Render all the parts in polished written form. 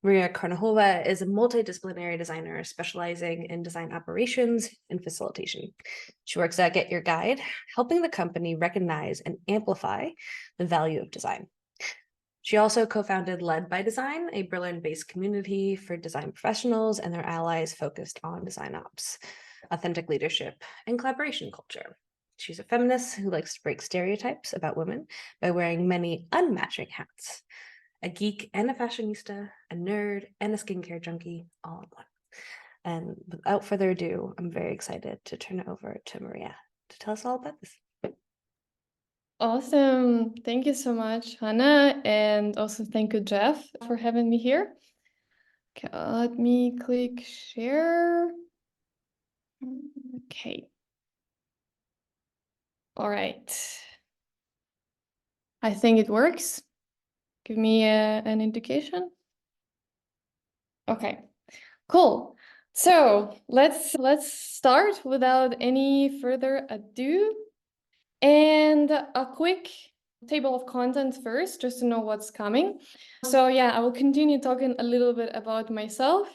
Maria Karnaukhova is a multidisciplinary designer specializing in design operations and facilitation. She works at GetYourGuide, helping the company recognize and amplify the value of design. She also co-founded Led by Design, a Berlin-based community for design professionals and their allies focused on design ops, authentic leadership, and collaboration culture. She's a feminist who likes to break stereotypes about women by wearing many unmatching hats. A geek and a fashionista, a nerd and a skincare junkie, all in one. And without further ado, I'm very excited to turn it over to Maria to tell us all about this. Awesome. Thank you so much, Hannah. And also thank you, Jeff, for having me here. Okay, let me click share. Okay. All right. I think it works. Give me an indication. Okay, cool. So let's start without any further ado. And a quick table of contents first, just to know what's coming. So yeah, I will continue talking a little bit about myself.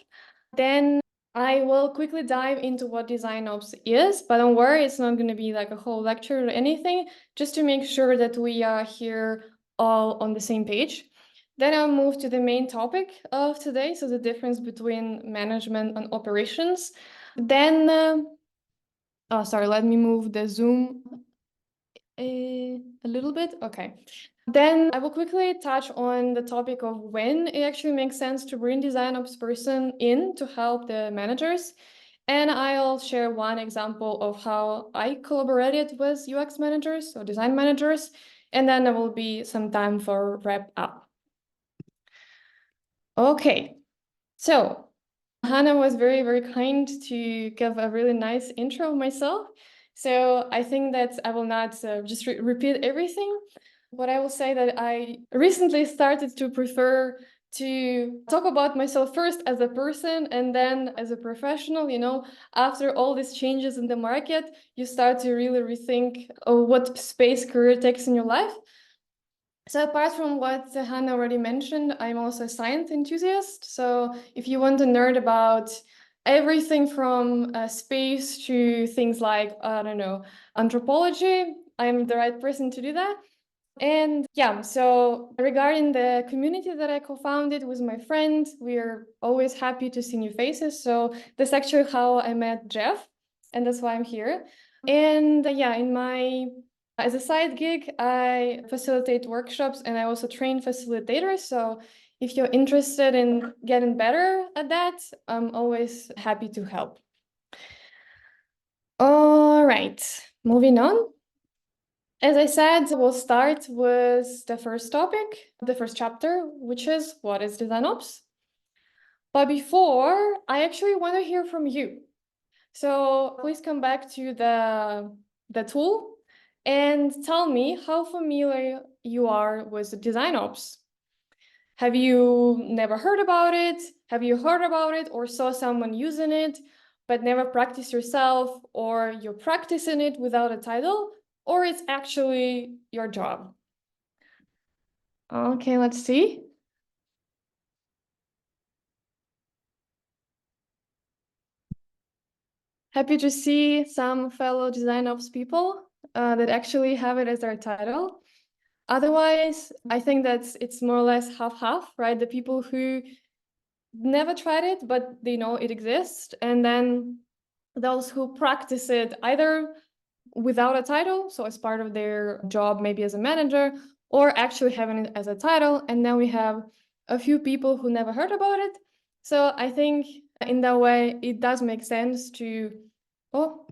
Then I will quickly dive into what DesignOps is, but don't worry, it's not going to be like a whole lecture or anything, just to make sure that we are here all on the same page. Then I'll move to the main topic of today, so the difference between management and operations. Then, sorry, let me move the Zoom a little bit. Okay. Then I will quickly touch on the topic of when it actually makes sense to bring design ops person in to help the managers. And I'll share one example of how I collaborated with UX managers or design managers. And then there will be some time for wrap up. Okay. So Hannah was very, very kind to give a really nice intro of myself. So I think that I will not just repeat everything. What I will say that I recently started to prefer to talk about myself first as a person and then as a professional. You know, after all these changes in the market, you start to really rethink what space career takes in your life. So apart from what Hannah already mentioned, I'm also a science enthusiast. So if you want to nerd about everything from space to things like, I don't know, anthropology, I'm the right person to do that. And yeah, so regarding the community that I co-founded with my friend, we're always happy to see new faces. So that's actually how I met Jeff, and that's why I'm here. And yeah, as a side gig, I facilitate workshops and I also train facilitators. So if you're interested in getting better at that, I'm always happy to help. All right, moving on. As I said, we'll start with the first topic, the first chapter, which is what is design ops? But before, I actually want to hear from you. So please come back to the tool and tell me how familiar you are with design ops. Have you never heard about it? Have you heard about it or saw someone using it, but never practiced yourself, or you're practicing it without a title, or it's actually your job? Okay, let's see. Happy to see some fellow design ops people that actually have it as their title. Otherwise, I think that it's more or less half-half, right? The people who never tried it, but they know it exists. And then those who practice it either without a title, so as part of their job, maybe as a manager, or actually having it as a title. And then we have a few people who never heard about it. So I think in that way, it does make sense to, oh,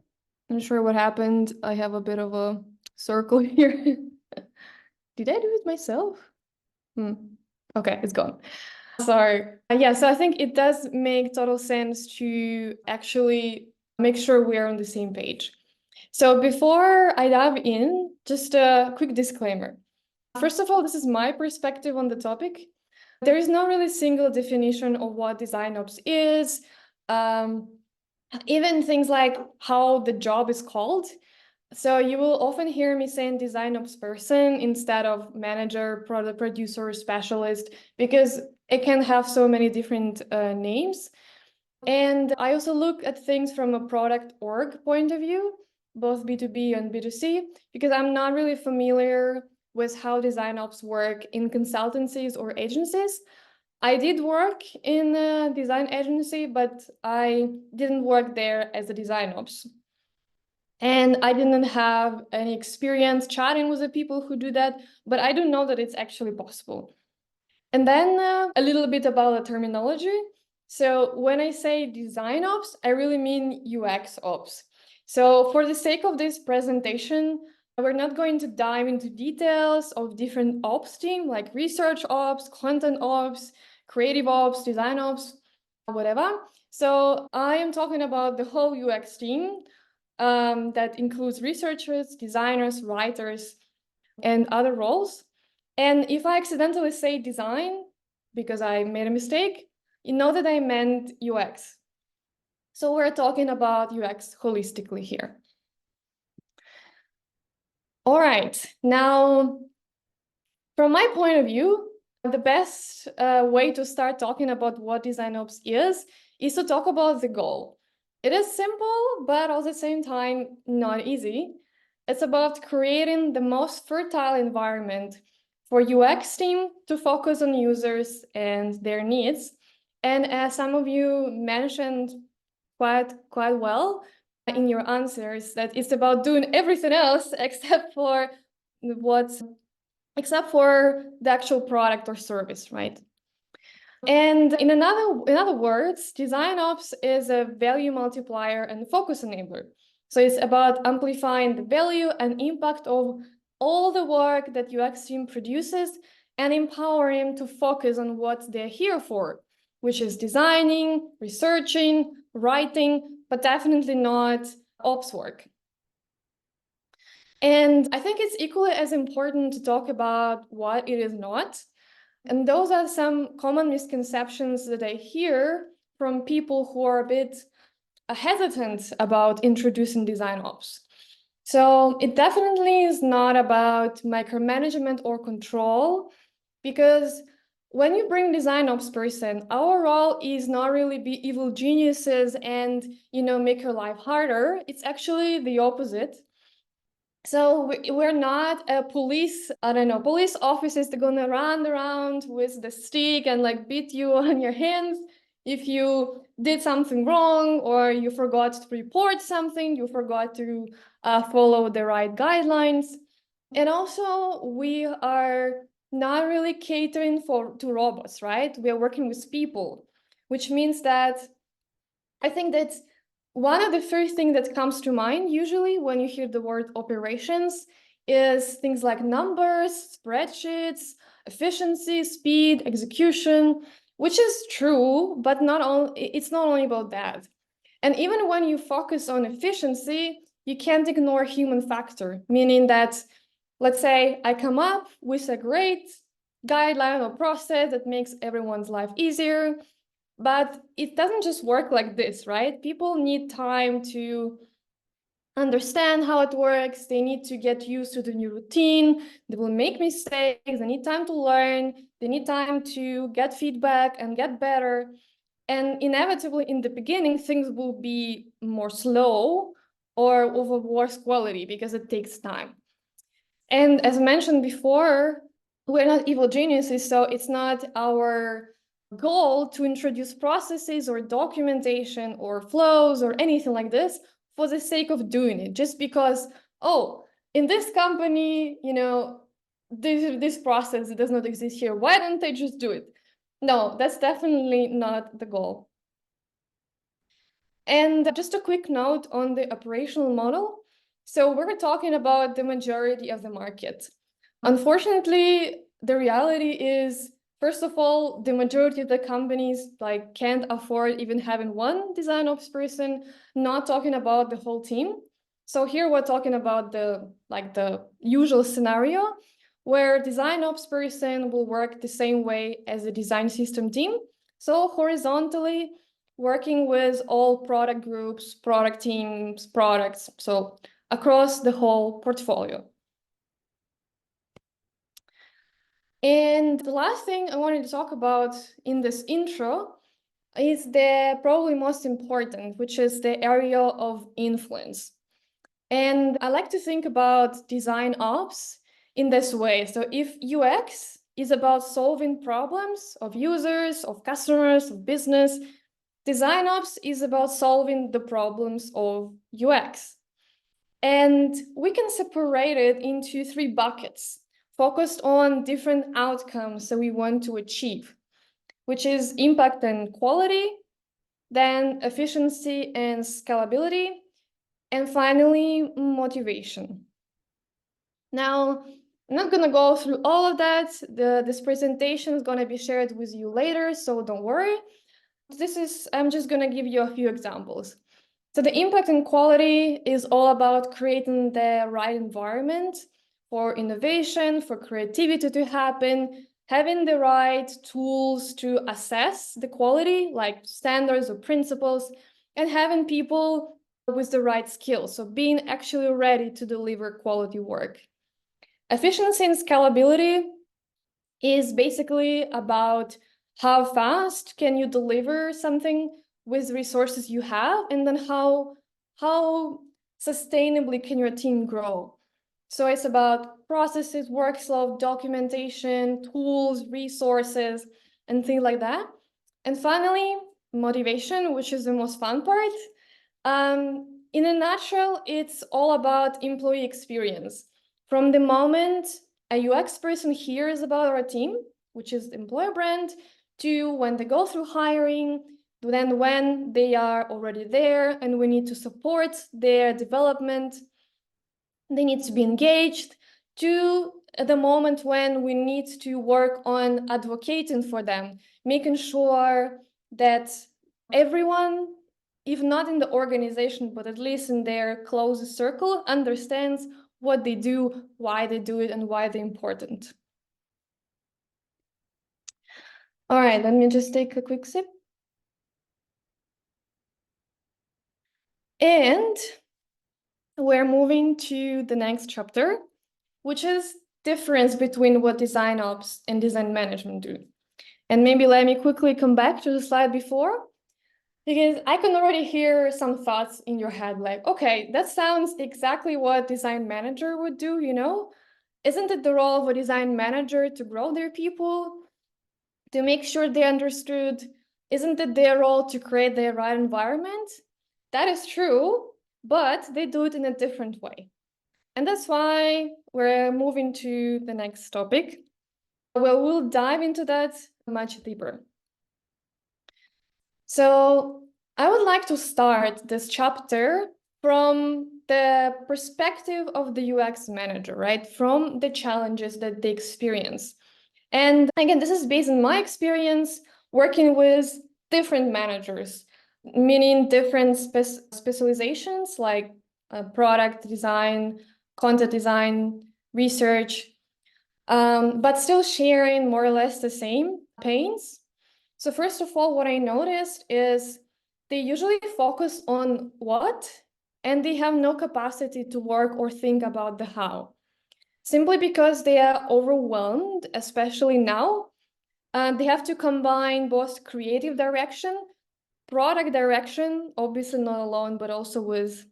I'm not sure what happened. I have a bit of a circle here. Did I do it myself? Okay, it's gone. Sorry. Yeah, so I think it does make total sense to actually make sure we're on the same page. So before I dive in, just a quick disclaimer. First of all, this is my perspective on the topic. There is no really single definition of what design ops is. Even things like how the job is called. So you will often hear me saying design ops person instead of manager, product producer, specialist, because it can have so many different names. And I also look at things from a product org point of view, both B2B and B2C, because I'm not really familiar with how design ops work in consultancies or agencies. I did work in a design agency, but I didn't work there as a design ops. And I didn't have any experience chatting with the people who do that, but I do know that it's actually possible. And then a little bit about the terminology. So when I say design ops, I really mean UX ops. So for the sake of this presentation, we're not going to dive into details of different ops team like research ops, content ops, creative ops, design ops, whatever. So I am talking about the whole UX team that includes researchers, designers, writers, and other roles. And if I accidentally say design because I made a mistake, you know that I meant UX. So we're talking about UX holistically here. All right, now, from my point of view, the best way to start talking about what design ops is to talk about the goal. It is simple, but at the same time, not easy. It's about creating the most fertile environment for UX team to focus on users and their needs. And as some of you mentioned quite well in your answers, that it's about doing everything else except for the actual product or service, right? And in other words, design ops is a value multiplier and focus enabler. So it's about amplifying the value and impact of all the work that UX team produces and empowering to focus on what they're here for, which is designing, researching, writing, but definitely not ops work. And I think it's equally as important to talk about what it is not. And those are some common misconceptions that I hear from people who are a bit hesitant about introducing design ops. So it definitely is not about micromanagement or control, because when you bring design ops person, our role is not really be evil geniuses and make your life harder. It's actually the opposite. So we're not a police, I don't know, police officers that are gonna run around with the stick and like beat you on your hands if you did something wrong or you forgot to report something, you forgot to follow the right guidelines. And also we are not really catering to robots, right? We are working with people, which means that I think that one of the first things that comes to mind usually when you hear the word operations is things like numbers, spreadsheets, efficiency, speed, execution, which is true, but it's not only about that. And even when you focus on efficiency, you can't ignore human factor, meaning that, let's say I come up with a great guideline or process that makes everyone's life easier, but it doesn't just work like this, right? People need time to understand how it works. They need to get used to the new routine. They will make mistakes. They need time to learn. They need time to get feedback and get better. And inevitably, in the beginning, things will be more slow or of a worse quality because it takes time. And as mentioned before, we're not evil geniuses, so it's not our goal to introduce processes or documentation or flows or anything like this for the sake of doing it, just because, oh, in this company, this process does not exist here. Why don't they just do it? No, that's definitely not the goal. And just a quick note on the operational model. So we're talking about the majority of the market. Unfortunately, the reality is, first of all, the majority of the companies can't afford even having one design ops person, not talking about the whole team. So here we're talking about the usual scenario where design ops person will work the same way as the design system team. So horizontally, working with all product groups, product teams, products. So across the whole portfolio. And the last thing I wanted to talk about in this intro is the probably most important, which is the area of influence. And I like to think about design ops in this way. So if UX is about solving problems of users, of customers, of business, design ops is about solving the problems of UX. And we can separate it into three buckets focused on different outcomes that we want to achieve, which is impact and quality, then efficiency and scalability, and finally, motivation. Now, I'm not going to go through all of that. This presentation is going to be shared with you later, so don't worry. I'm just going to give you a few examples. So the impact and quality is all about creating the right environment for innovation, for creativity to happen, having the right tools to assess the quality, like standards or principles, and having people with the right skills. So being actually ready to deliver quality work. Efficiency and scalability is basically about how fast can you deliver something with resources you have, and then how sustainably can your team grow. So it's about processes, workflow, documentation, tools, resources, and things like that. And finally, motivation, which is the most fun part. In a nutshell, it's all about employee experience. From the moment a UX person hears about our team, which is the employer brand, to when they go through hiring, then when they are already there and we need to support their development, they need to be engaged, to the moment when we need to work on advocating for them, making sure that everyone, if not in the organization, but at least in their closest circle, understands what they do, why they do it, and why they're important. All right, let me just take a quick sip. And we're moving to the next chapter, which is difference between what design ops and design management do. And maybe let me quickly come back to the slide before, because I can already hear some thoughts in your head, like, okay, that sounds exactly what design manager would do, you know? Isn't it the role of a design manager to grow their people, to make sure they understood? Isn't it their role to create the right environment? That is true, but they do it in a different way. And that's why we're moving to the next topic, where we'll dive into that much deeper. So I would like to start this chapter from the perspective of the UX manager, right? From the challenges that they experience. And again, this is based on my experience working with different managers, meaning different specializations like product design, content design, research, but still sharing more or less the same pains. So first of all, what I noticed is they usually focus on what, and they have no capacity to work or think about the how. Simply because they are overwhelmed, especially now. They have to combine both creative direction, product direction, obviously not alone, but also with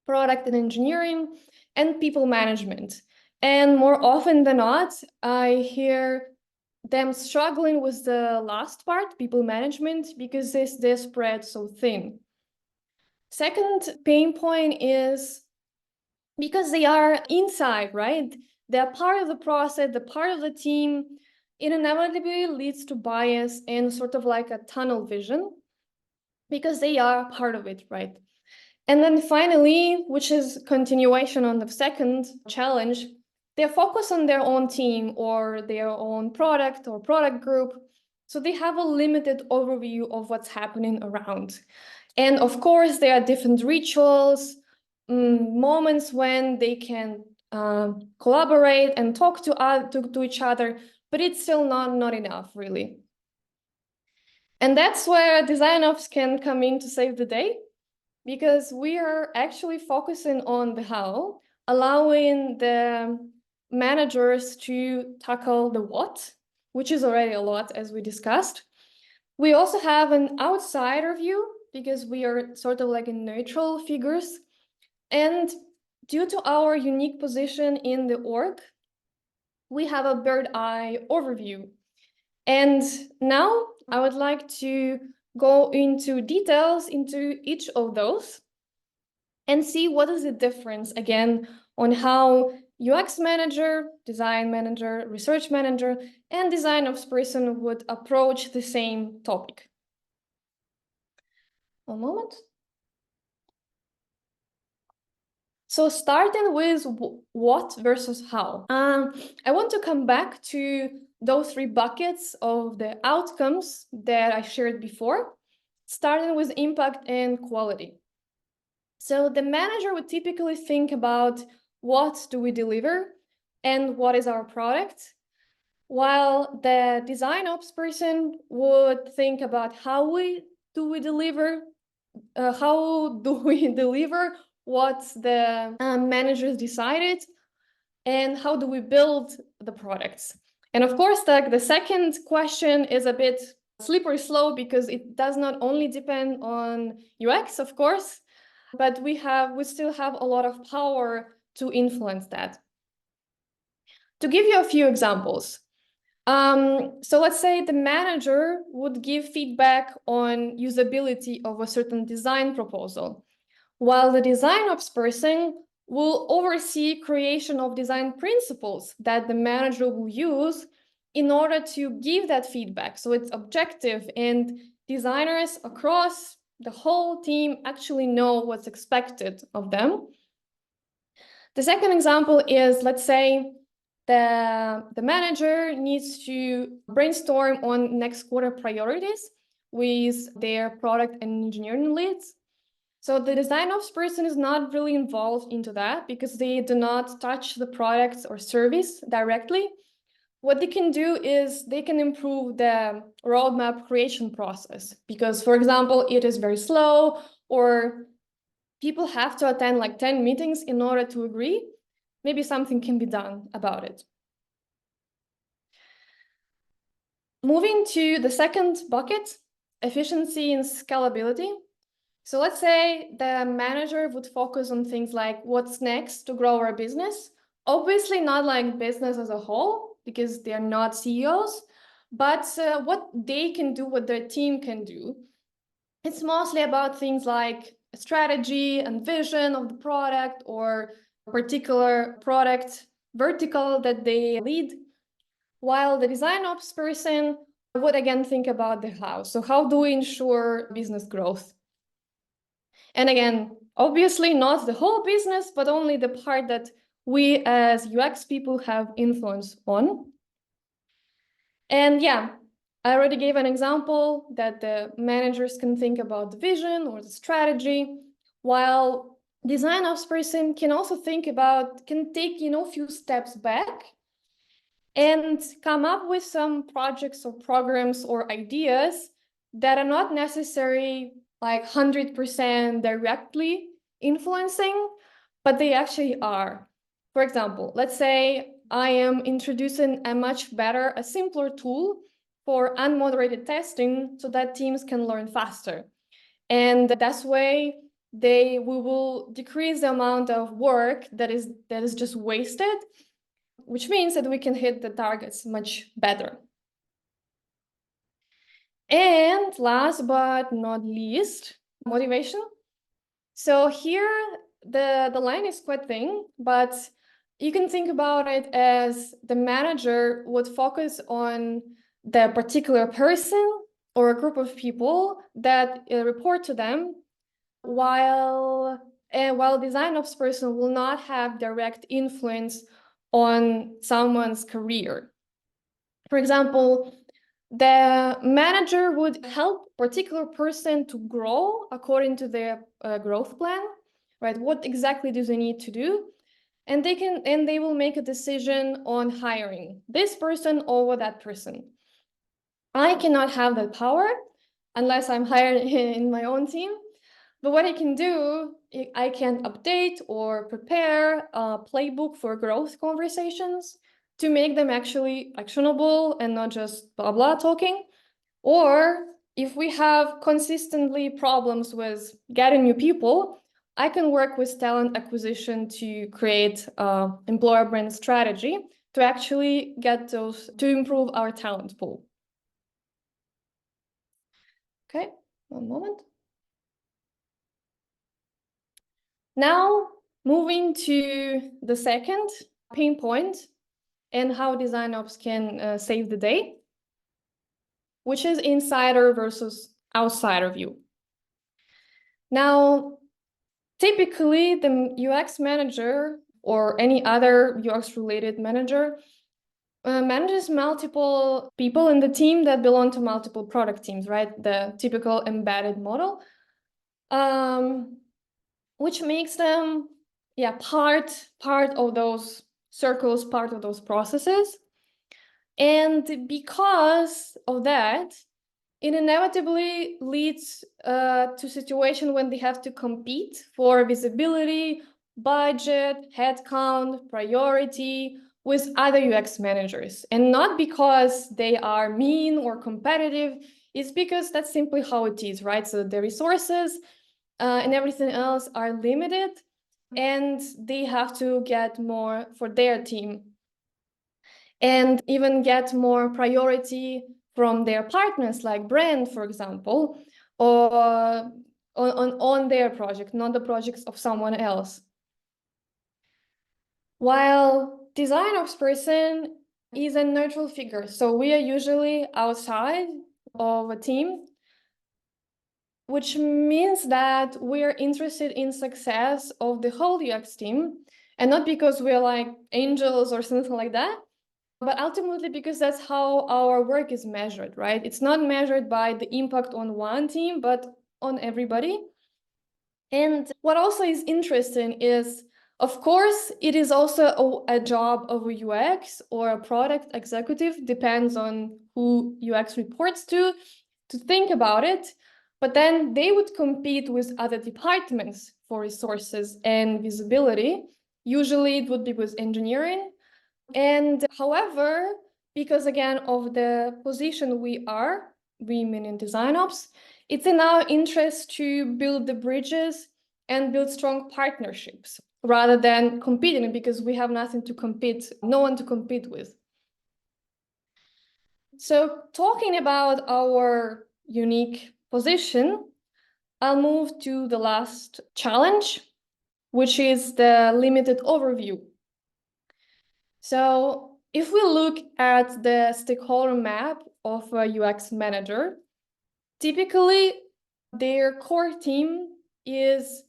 product and engineering, and people management. And more often than not, I hear them struggling with the last part, people management, because they're spread so thin. Second pain point is because they are inside, right? They're part of the process, they're part of the team. It inevitably leads to bias and sort of like a tunnel vision because they are part of it, right? And then finally, which is continuation on the second challenge, they're focused on their own team or their own product or product group. So they have a limited overview of what's happening around. And of course, there are different rituals, moments when they can collaborate and talk to each other, but it's still not enough, really. And that's where design ops can come in to save the day, because we are actually focusing on the how, allowing the managers to tackle the what, which is already a lot, as we discussed. We also have an outsider view because we are sort of like a neutral figures. And due to our unique position in the org, we have a bird eye overview. And now I would like to go into details into each of those and see what is the difference again on how UX manager, design manager, research manager, and design ops person would approach the same topic. One moment. So starting with what versus how. I want to come back to those three buckets of the outcomes that I shared before, starting with impact and quality. So the manager would typically think about what do we deliver and what is our product, while the design ops person would think about how do we deliver what the managers decided, and how do we build the products. And of course, the second question is a bit slippery slope because it does not only depend on UX, of course, but we still have a lot of power to influence that. To give you a few examples, so let's say the manager would give feedback on usability of a certain design proposal, while the design ops person will oversee creation of design principles that the manager will use in order to give that feedback. So it's objective, and designers across the whole team actually know what's expected of them. The second example is, let's say, the manager needs to brainstorm on next quarter priorities with their product and engineering leads. So the design ops person is not really involved into that because they do not touch the product or service directly. What they can do is they can improve the roadmap creation process because, for example, it is very slow, or people have to attend like 10 meetings in order to agree. Maybe something can be done about it. Moving to the second bucket, efficiency and scalability. So let's say the manager would focus on things like what's next to grow our business. Obviously not like business as a whole, because they're not CEOs, but what they can do, what their team can do. It's mostly about things like strategy and vision of the product or a particular product vertical that they lead, while the design ops person would again think about the how. So how do we ensure business growth? And again, obviously not the whole business, but only the part that we as UX people have influence on. And yeah, I already gave an example that the managers can think about the vision or the strategy, while design ops person can also can take, a few steps back and come up with some projects or programs or ideas that are not necessarily like 100% directly influencing, but they actually are. For example, let's say I am introducing a simpler tool for unmoderated testing so that teams can learn faster. And that's way we will decrease the amount of work that is just wasted, which means that we can hit the targets much better. And last but not least, motivation. So here the line is quite thin, but you can think about it as the manager would focus on the particular person or a group of people that report to them, while design ops person will not have direct influence on someone's career. For example, the manager would help a particular person to grow according to their growth plan, right? What exactly do they need to do? And they will make a decision on hiring this person over that person. I cannot have that power unless I'm hired in my own team. But what I can do, I can update or prepare a playbook for growth conversations to make them actually actionable and not just blah blah talking. Or if we have consistently problems with getting new people, I can work with talent acquisition to create employer brand strategy to actually get those, to improve our talent pool. Okay, one moment. Now, moving to the second pain point and how design ops can save the day, which is insider versus outsider view. Now, typically, the UX manager or any other UX related manager manages multiple people in the team that belong to multiple product teams, right? The typical embedded model, which makes them, yeah, part of those circles, part of those processes. And because of that, it inevitably leads to a situation when they have to compete for visibility, budget, headcount, priority with other UX managers. And not because they are mean or competitive, it's because that's simply how it is, right? So the resources and everything else are limited, and they have to get more for their team and even get more priority from their partners, like brand, for example, or on their project, not the projects of someone else. While design ops person is a neutral figure, so we are usually outside of a team, which means that we're interested in success of the whole UX team, and not because we're like angels or something like that, but ultimately because that's how our work is measured, right? It's not measured by the impact on one team, but on everybody. And what also is interesting is, of course, it is also a job of a UX or a product executive, depends on who UX reports to think about it. But then they would compete with other departments for resources and visibility. Usually it would be with engineering. And however, because again of the position we meaning design ops, it's in our interest to build the bridges and build strong partnerships rather than competing, because we have nothing to compete, no one to compete with. So talking about our unique position, I'll move to the last challenge, which is the limited overview. So if we look at the stakeholder map of a UX manager, typically their core team is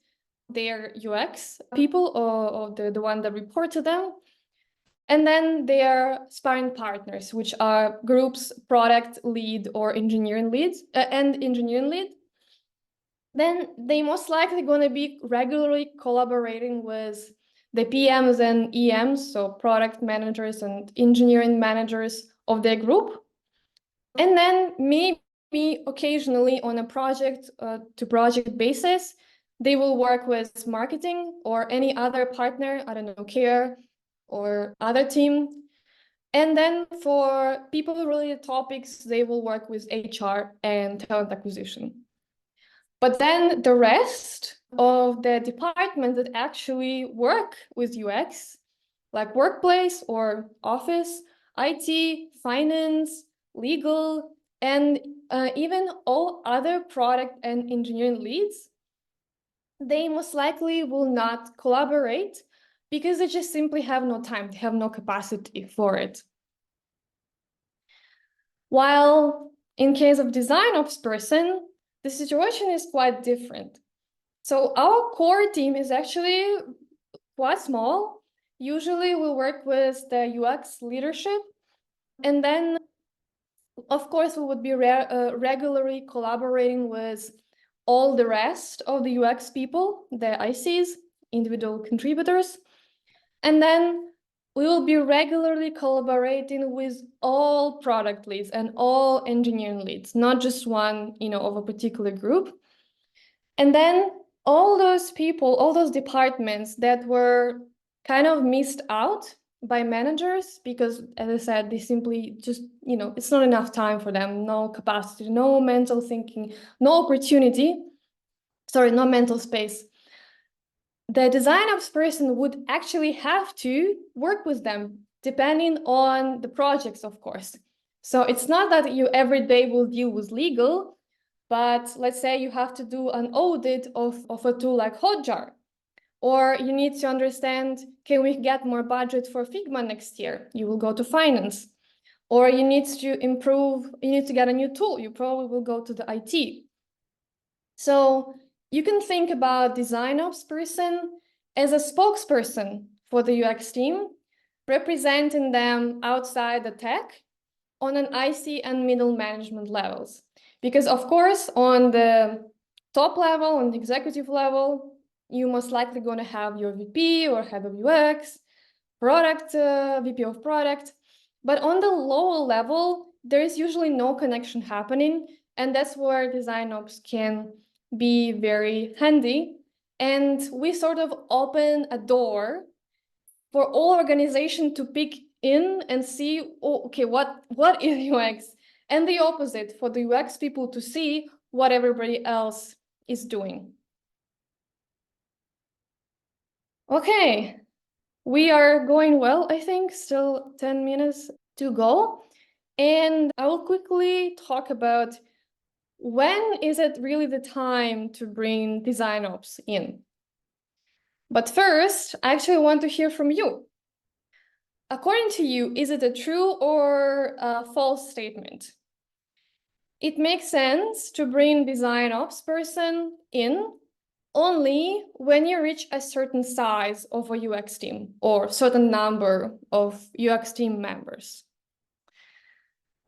their UX people or the one that report to them. And then their sparring partners, which are groups, product lead or engineering leads and engineering lead. Then they most likely going to be regularly collaborating with the PMs and EMs, so product managers and engineering managers of their group. And then maybe occasionally on a project to project basis, they will work with marketing or any other partner, I don't know, care or other team. And then for people-related topics, they will work with HR and talent acquisition. But then the rest of the departments that actually work with UX, like workplace or office, IT, finance, legal, and even all other product and engineering leads, they most likely will not collaborate because they just simply have no time, they have no capacity for it. While in case of design ops person, the situation is quite different. So our core team is actually quite small. Usually we work with the UX leadership. And then, of course, we would be regularly collaborating with all the rest of the UX people, the ICs, individual contributors. And then we will be regularly collaborating with all product leads and all engineering leads, not just one, of a particular group. And then all those people, all those departments that were kind of missed out by managers because, as I said, they simply just, it's not enough time for them, no capacity, no mental thinking, no opportunity, sorry, no mental space. The design ops person would actually have to work with them, depending on the projects, of course. So it's not that you every day will deal with legal, but let's say you have to do an audit of a tool like Hotjar, or you need to understand, can we get more budget for Figma next year? You will go to finance. Or you need to improve, you need to get a new tool. You probably will go to the IT. So you can think about design ops person as a spokesperson for the UX team, representing them outside the tech on an IC and middle management levels. Because of course, on the top level, on the executive level, you most likely going to have your VP or head of UX, product, VP of product. But on the lower level, there is usually no connection happening. And that's where design ops can be very handy. And we sort of open a door for all organization to pick in and see, oh, okay, what is UX? And the opposite, for the UX people to see what everybody else is doing. Okay, we are going well, I think, still 10 minutes to go. And I will quickly talk about when is it really the time to bring design ops in. But first, I actually want to hear from you. According to you, is it a true or a false statement? It makes sense to bring design ops person in only when you reach a certain size of a UX team or certain number of UX team members.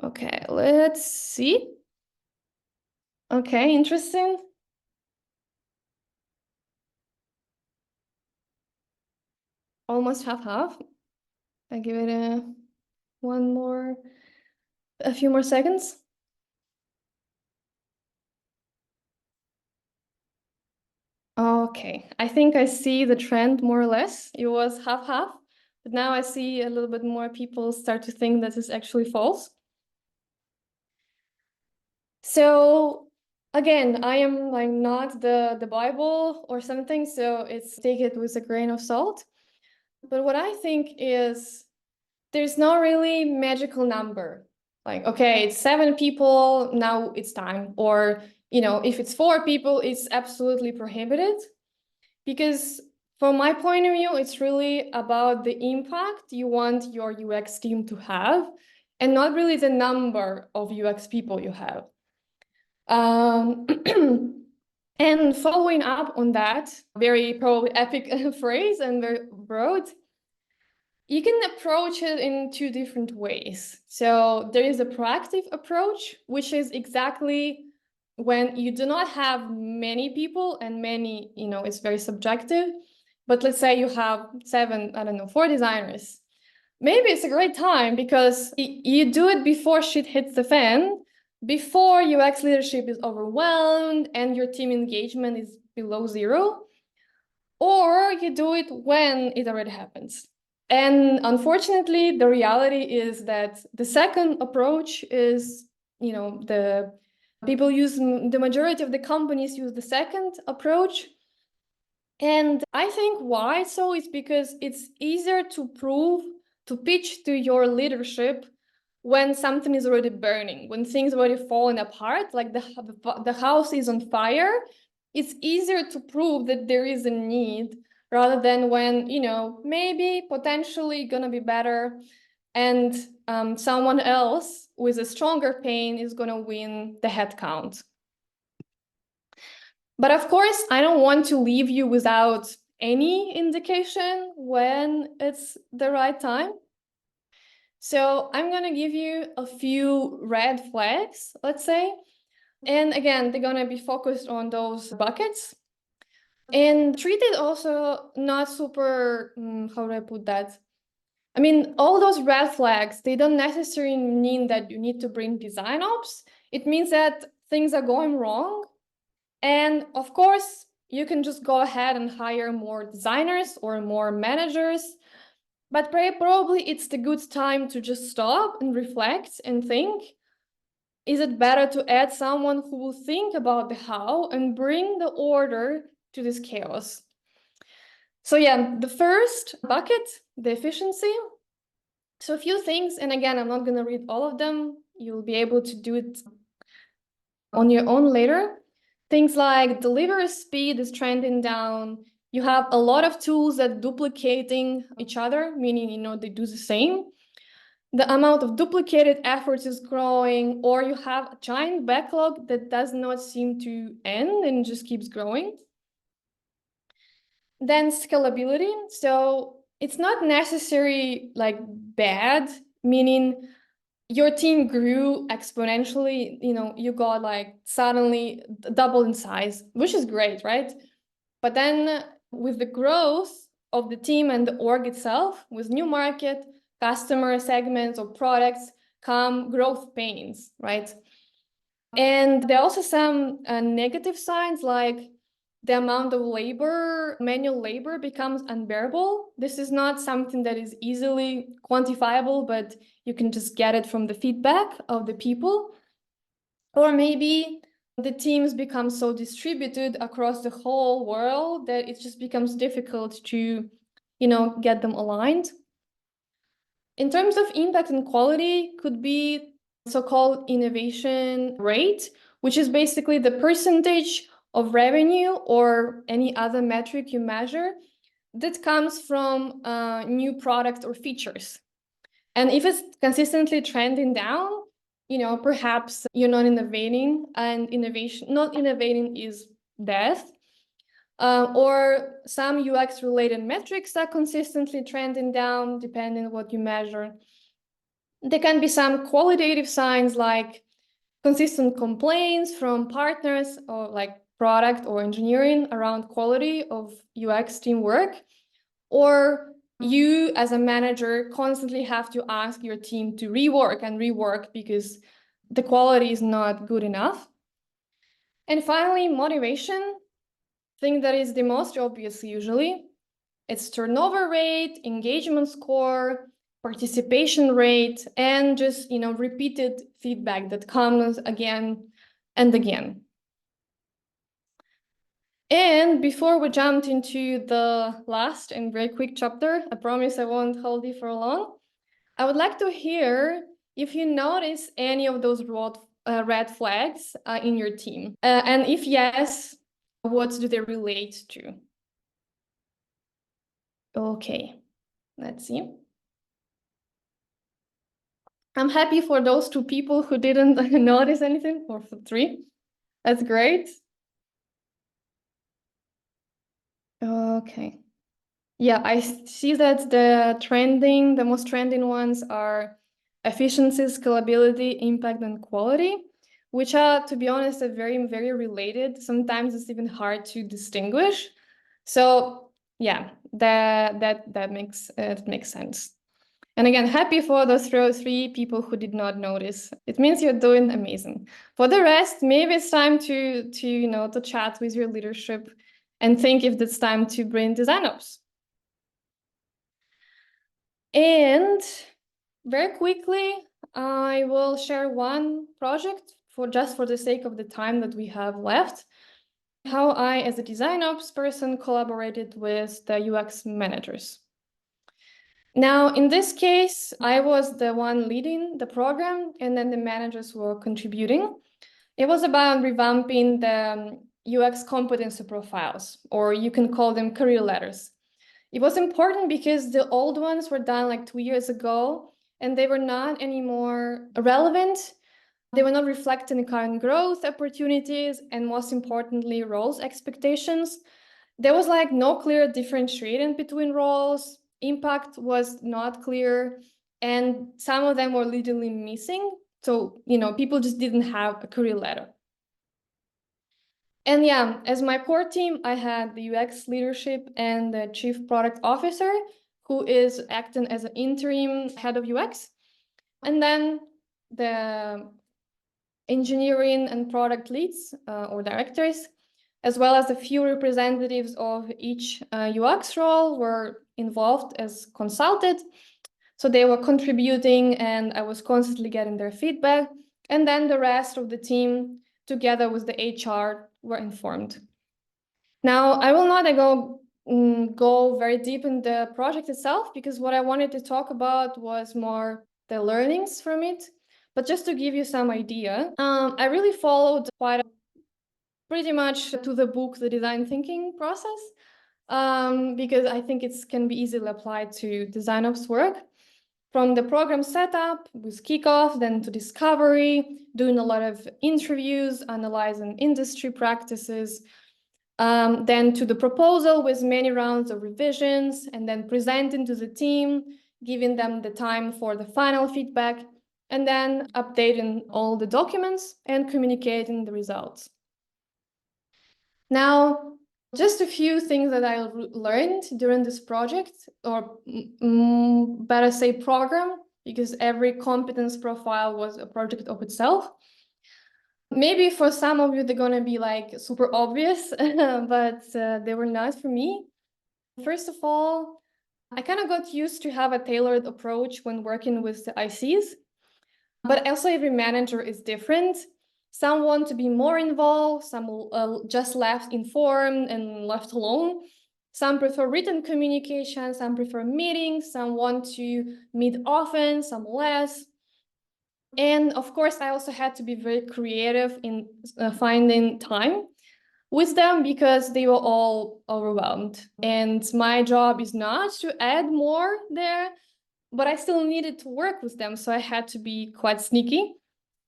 Okay, let's see. Okay, interesting. Almost half. I give it a few more seconds. Okay, I think I see the trend more or less. It was half, but now I see a little bit more people start to think that is actually false. So again, I am like not the Bible or something, so it's take it with a grain of salt. But what I think is there's no really magical number. Like, okay, it's 7 people, now it's time. Or, if it's 4 people, it's absolutely prohibited. Because from my point of view, it's really about the impact you want your UX team to have, and not really the number of UX people you have. And following up on that very probably epic phrase and very broad, you can approach it in 2 different ways. So there is a proactive approach, which is exactly when you do not have many people and many, it's very subjective. But let's say you have 7, 4 designers. Maybe it's a great time because you do it before shit hits the fan, before UX leadership is overwhelmed and your team engagement is below 0, or you do it when it already happens. And unfortunately, the reality is that the second approach is, the majority of the companies use the second approach. And I think why so is because it's easier to pitch to your leadership when something is already burning, when things already falling apart, like the house is on fire. It's easier to prove that there is a need rather than when, maybe potentially gonna be better and someone else with a stronger pain is gonna win the head count. But of course, I don't want to leave you without any indication when it's the right time. So I'm going to give you a few red flags, let's say. And again, they're going to be focused on those buckets. And treat it also not super, how do I put that? I mean, all those red flags, they don't necessarily mean that you need to bring design ops. It means that things are going wrong. And of course, you can just go ahead and hire more designers or more managers, but probably it's the good time to just stop and reflect and think, is it better to add someone who will think about the how and bring the order to this chaos? So yeah, the first bucket, the efficiency. So a few things, and again, I'm not going to read all of them. You'll be able to do it on your own later. Things like delivery speed is trending down. You have a lot of tools that duplicating each other, meaning, they do the same. The amount of duplicated efforts is growing, or you have a giant backlog that does not seem to end and just keeps growing. Then scalability. So it's not necessarily like bad, meaning your team grew exponentially, you got like suddenly double in size, which is great, right? But then with the growth of the team and the org itself, with new market, customer segments or products, come growth pains, right? And there are also some negative signs, like the amount of labor, manual labor, becomes unbearable. This is not something that is easily quantifiable, but you can just get it from the feedback of the people. Or maybe the teams become so distributed across the whole world that it just becomes difficult to, get them aligned. In terms of impact and quality, could be so-called innovation rate, which is basically the percentage of revenue or any other metric you measure that comes from new product or features. And if it's consistently trending down, perhaps you're not innovating, and not innovating is death. Or some UX related metrics are consistently trending down, depending on what you measure. There can be some qualitative signs like consistent complaints from partners or like product or engineering around quality of UX teamwork, or you as a manager constantly have to ask your team to rework and rework because the quality is not good enough. And finally, motivation, thing that is the most obvious usually. It's turnover rate, engagement score, participation rate, and just, repeated feedback that comes again and again. And before we jumped into the last and very quick chapter, I promise I won't hold you for long. I would like to hear if you notice any of those red flags in your team. And if yes, what do they relate to? Okay, let's see. I'm happy for those 2 people who didn't notice anything, or for 3. That's great. Okay. Yeah, I see that the most trending ones are efficiency, scalability, impact, and quality, which are, to be honest, are very, very related. Sometimes it's even hard to distinguish. So yeah, that makes sense. And again, happy for those 3 people who did not notice. It means you're doing amazing. For the rest, maybe it's time to chat with your leadership and think if it's time to bring DesignOps. And very quickly, I will share one project for the sake of the time that we have left, how I, as a DesignOps person, collaborated with the UX managers. Now, in this case, I was the one leading the program, and then the managers were contributing. It was about revamping the UX competency profiles, or you can call them career letters. It was important because the old ones were done like 2 years ago, and they were not anymore relevant. They were not reflecting current growth opportunities, and most importantly, roles expectations. There was like no clear differentiating between roles. Impact was not clear, and some of them were literally missing. So, people just didn't have a career letter. And yeah, as my core team, I had the UX leadership and the chief product officer, who is acting as an interim head of UX. And then the engineering and product leads or directors. as well as a few representatives of each UX role were involved as consulted. So they were contributing and I was constantly getting their feedback. And then the rest of the team, together with the HR, were informed. Now, I will not go very deep in the project itself, because what I wanted to talk about was more the learnings from it. But just to give you some idea, I really followed pretty much to the book, the design thinking process, because I think it can be easily applied to DesignOps work. From the program setup with kickoff, then to discovery, doing a lot of interviews, analyzing industry practices, then to the proposal with many rounds of revisions, and then presenting to the team, giving them the time for the final feedback, and then updating all the documents and communicating the results. Now, just a few things that I learned during this project, or better say program, because every competence profile was a project of itself. Maybe for some of you, they're going to be like super obvious, but they were not for me. First of all, I kind of got used to have a tailored approach when working with the ICs, but also every manager is different. Some want to be more involved, some just left informed and left alone. Some prefer written communication, some prefer meetings, some want to meet often, some less. And of course, I also had to be very creative in finding time with them, because they were all overwhelmed. And my job is not to add more there, but I still needed to work with them. So I had to be quite sneaky.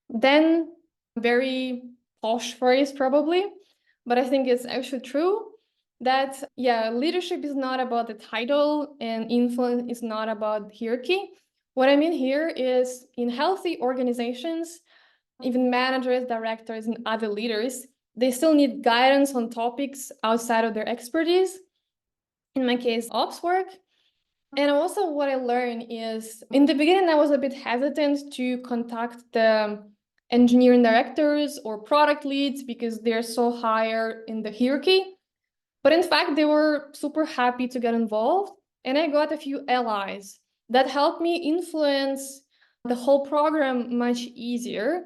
Then, very posh phrase probably, but I think it's actually true, that leadership is not about the title and influence is not about hierarchy. What I mean here is, in healthy organizations, even managers, directors, and other leaders, they still need guidance on topics outside of their expertise. In my case, ops work. And also what I learned is, in the beginning, I was a bit hesitant to contact the engineering directors or product leads because they're so higher in the hierarchy. But in fact, they were super happy to get involved. And I got a few allies that helped me influence the whole program much easier,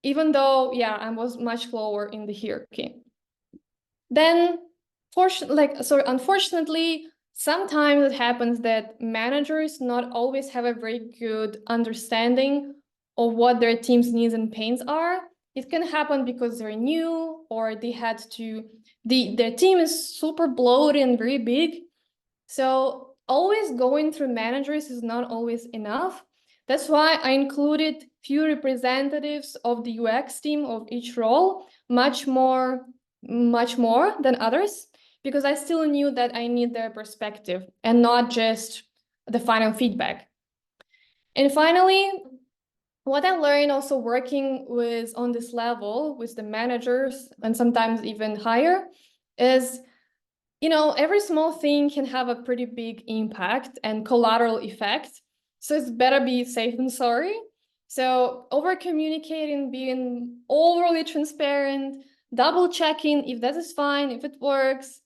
even though, I was much lower in the hierarchy. Then, unfortunately, sometimes it happens that managers not always have a very good understanding of what their team's needs and pains are. It can happen because they're new, or their team is super bloated and very big. So always going through managers is not always enough. That's why I included few representatives of the UX team of each role, much more than others, because I still knew that I need their perspective and not just the final feedback. And finally, what I learned also working on this level with the managers, and sometimes even higher, is every small thing can have a pretty big impact and collateral effect. So it's better be safe than sorry. So over communicating, being overly transparent, double checking if that is fine, if it works,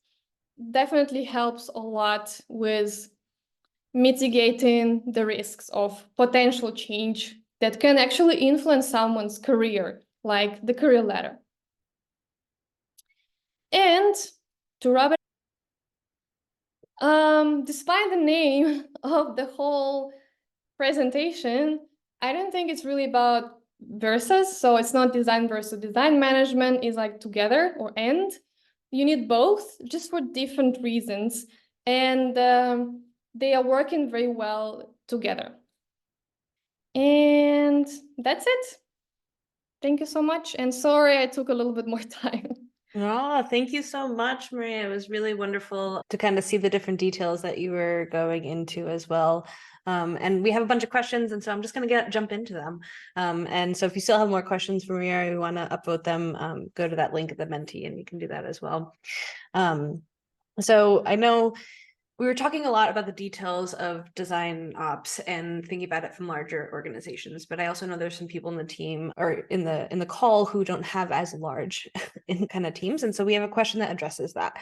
definitely helps a lot with mitigating the risks of potential change that can actually influence someone's career, like the career ladder. And to wrap it, despite the name of the whole presentation, I don't think it's really about versus. So it's not design versus design management is like together or and. You need both, just for different reasons. And they are working very well together. And that's it. Thank you so much. And sorry, I took a little bit more time. Oh, thank you so much, Maria. It was really wonderful to kind of see the different details that you were going into as well. And we have a bunch of questions, and so I'm just going to jump into them. And so if you still have more questions for Maria, or you want to upvote them, go to that link at the Menti, and you can do that as well. So I know We were talking a lot about the details of design ops and thinking about it from larger organizations, but I also know there's some people in the team or in the call who don't have as large in kind of teams. And so we have a question that addresses that.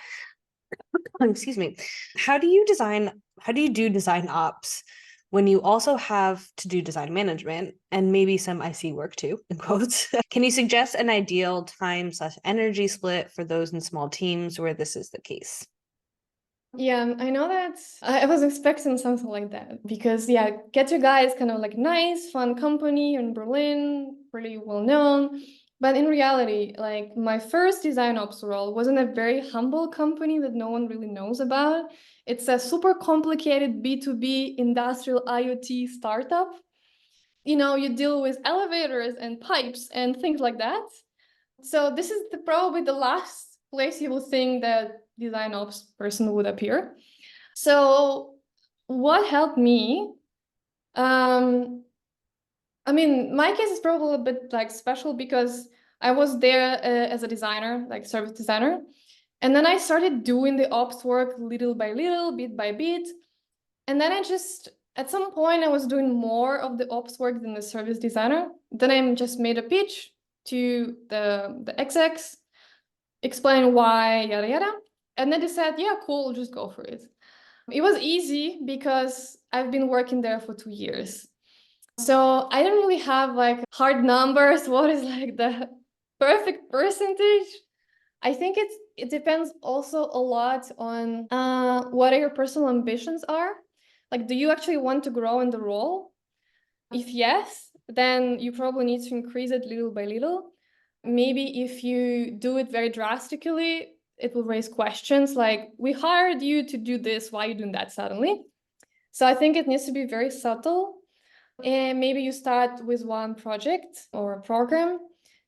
Excuse me. How do you do design ops when you also have to do design management and maybe some IC work too, in quotes? Can you suggest an ideal time/energy split for those in small teams where this is the case? Yeah, I know that I was expecting something like that because yeah, GetYourGuide is kind of like nice, fun company in Berlin, pretty well known. But in reality, like my first design ops role was in a very humble company that no one really knows about. It's a super complicated B2B industrial IoT startup. You deal with elevators and pipes and things like that. So this is probably the last place you will think that design ops person would appear. So what helped me? I mean, my case is probably a bit like special because I was there as a designer, like service designer. And then I started doing the ops work little by little, bit by bit. And then at some point, I was doing more of the ops work than the service designer. Then I just made a pitch to the execs, explain why, yada, yada. And then they said, yeah, cool, just go for it. It was easy because I've been working there for 2 years. So I don't really have like hard numbers. What is like the perfect percentage? I think it depends also a lot on what your personal ambitions are. Like, do you actually want to grow in the role? If yes, then you probably need to increase it little by little. Maybe if you do it very drastically, it will raise questions like, we hired you to do this, why are you doing that suddenly? So I think it needs to be very subtle. And maybe you start with one project or a program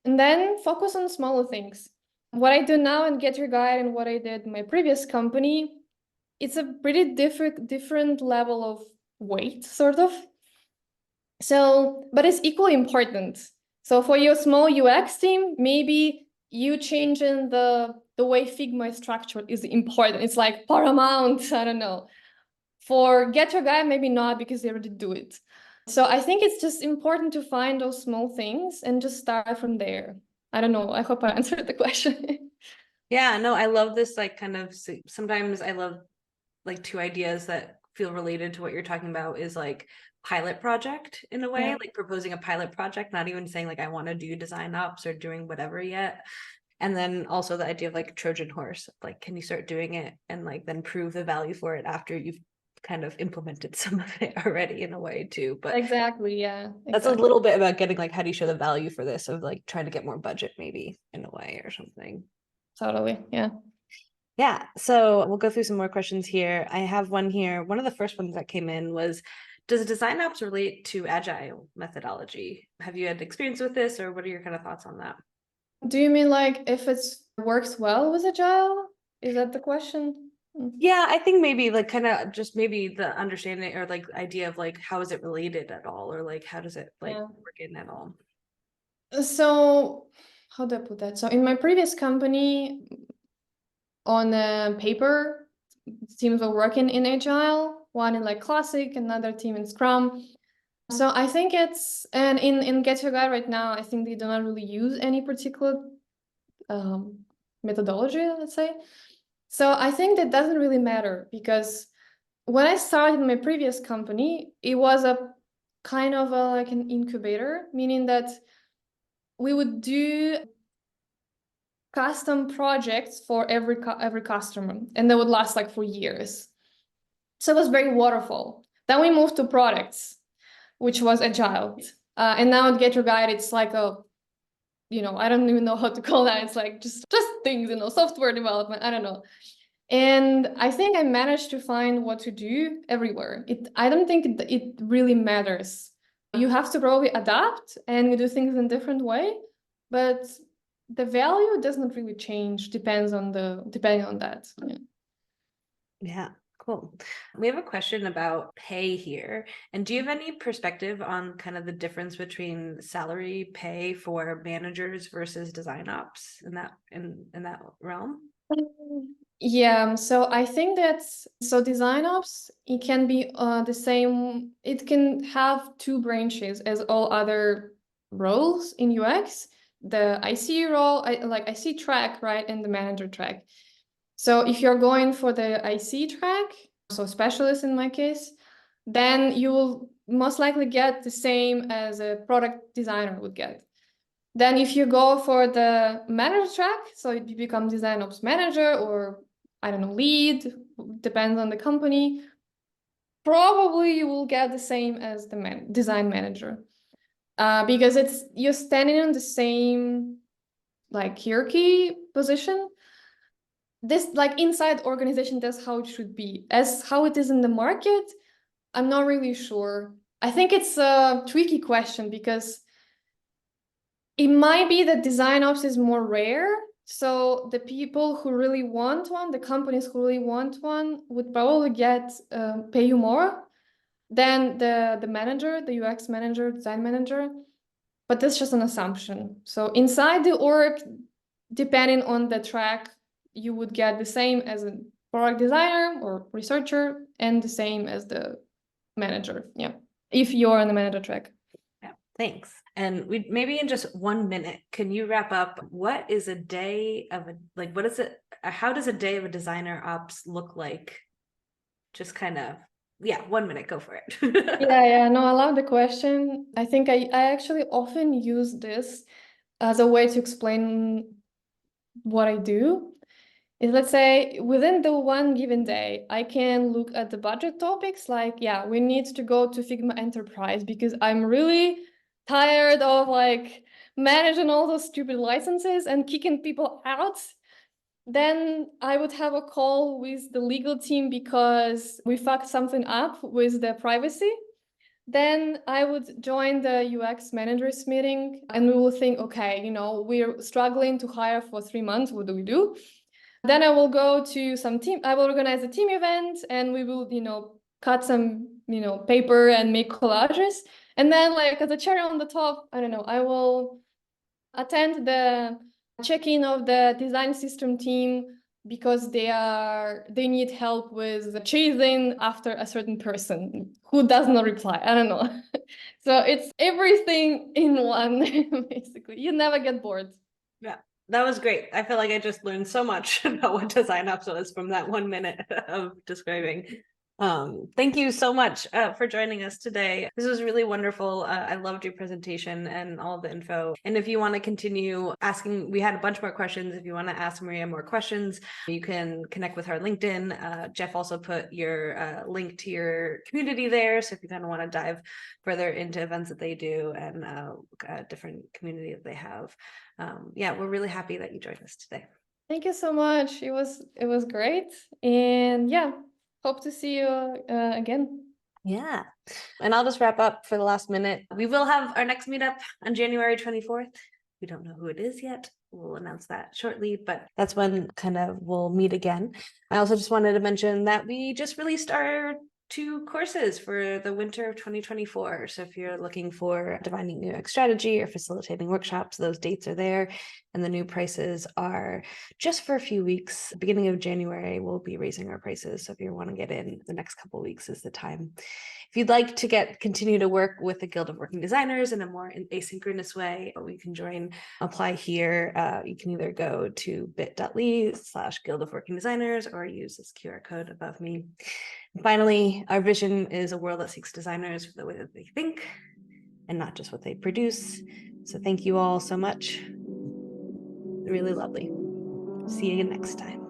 and then focus on smaller things. What I do now in GetYourGuide and what I did in my previous company, it's a pretty different level of weight, sort of. So, but it's equally important. So for your small UX team, maybe you changing the way Figma is structured is important. It's like paramount, I don't know. For GetYourGuide, maybe not because they already do it. So I think it's just important to find those small things and just start from there. I don't know. I hope I answered the question. Yeah, no, I love this, like, kind of, sometimes I love like two ideas that feel related to what you're talking about is like pilot project in a way, Yeah. like proposing a pilot project, not even saying like I want to do design ops or doing whatever yet. And then also the idea of like Trojan horse, like can you start doing it and like then prove the value for it after you've kind of implemented some of it already in a way too. But Exactly. Yeah. that's a Exactly. little bit about getting like, how do you show the value for this, of like trying to get more budget maybe in a way or something. Totally. Yeah. Yeah, so we'll go through some more questions here. I have one here. One of the first ones that came in was, does design ops relate to agile methodology? Have you had experience with this, or what are your kind of thoughts on that? Do you mean like if it works well with Agile? Is that the question? Yeah, I think maybe like kind of just maybe the understanding or like idea of like how is it related at all, or like how does it like Yeah. work in at all? So how do I put that? So in my previous company, on paper, teams were working in Agile, one in like Classic, another team in Scrum. So I think and in GetYourGuide right now, I think they do not really use any particular methodology, let's say. So I think that doesn't really matter because when I started my previous company, it was a kind of like an incubator, meaning that we would do custom projects for every customer, and they would last like for years. So it was very waterfall. Then we moved to products, which was agile. And now at GetYourGuide, it's like I don't even know how to call that. It's like just things, software development. I don't know. And I think I managed to find what to do everywhere. I don't think it really matters. You have to probably adapt and do things in a different way, but the value doesn't really change. Depending on that. Yeah. Yeah, cool. We have a question about pay here. And do you have any perspective on kind of the difference between salary pay for managers versus design ops in that realm? Yeah, so I think that's so design ops, it can be the same, it can have two branches as all other roles in UX. The IC role, like IC track, right, and the manager track. So if you're going for the IC track, so specialist in my case, then you will most likely get the same as a product designer would get. Then if you go for the manager track, so you become design ops manager or I don't know, lead, depends on the company, probably you will get the same as the design manager. Because you're standing in the same like hierarchy position. This like inside organization, that's how it should be. As how it is in the market, I'm not really sure. I think it's a tricky question because it might be that design ops is more rare. So the people who really want one, the companies who really want one would probably pay you more than the manager, the UX manager, design manager. But that's just an assumption. So inside the org, depending on the track, you would get the same as a product designer or researcher and the same as the manager. Yeah, if you're on the manager track. Yeah, thanks. And we maybe in just 1 minute, can you wrap up what is a day of a like what is it? How does a day of a designer ops look like? Just kind of, yeah, 1 minute, go for it. Yeah, no, I love the question. I think I actually often use this as a way to explain what I do. Is let's say within the one given day, I can look at the budget topics like, yeah, we need to go to Figma Enterprise because I'm really tired of like managing all those stupid licenses and kicking people out. Then I would have a call with the legal team because we fucked something up with the privacy. Then I would join the UX managers meeting and we will think, okay, we're struggling to hire for 3 months. What do we do? Then I will go to I will organize a team event and we will, cut some, paper and make collages. And then like as a cherry on the top, I don't know, I will attend the check-in of the design system team because they need help with chasing after a certain person who does not reply. I don't know. So it's everything in one, basically. You never get bored. Yeah, that was great. I feel like I just learned so much about what design ops was from that 1 minute of describing. Thank you so much for joining us today. This was really wonderful. I loved your presentation and all the info. And if you want to continue asking, we had a bunch more questions. If you want to ask Maria more questions, you can connect with her on LinkedIn. Jeff also put your link to your community there. So if you kind of want to dive further into events that they do and different community that they have. Yeah, we're really happy that you joined us today. Thank you so much. It was great. And yeah, hope to see you again. Yeah. And I'll just wrap up for the last minute. We will have our next meetup on January 24th. We don't know who it is yet. We'll announce that shortly, but that's when kind of we'll meet again. I also just wanted to mention that we just released our 2 courses for the winter of 2024. So if you're looking for defining UX strategy or facilitating workshops, those dates are there. And the new prices are just for a few weeks. Beginning of January, we'll be raising our prices. So if you want to get in, the next couple of weeks is the time. If you'd like to continue to work with the Guild of Working Designers in a more asynchronous way, you can apply here. You can either go to bit.ly/Guild of Working Designers or use this QR code above me. And finally, our vision is a world that seeks designers for the way that they think and not just what they produce. So thank you all so much. Really lovely. See you next time.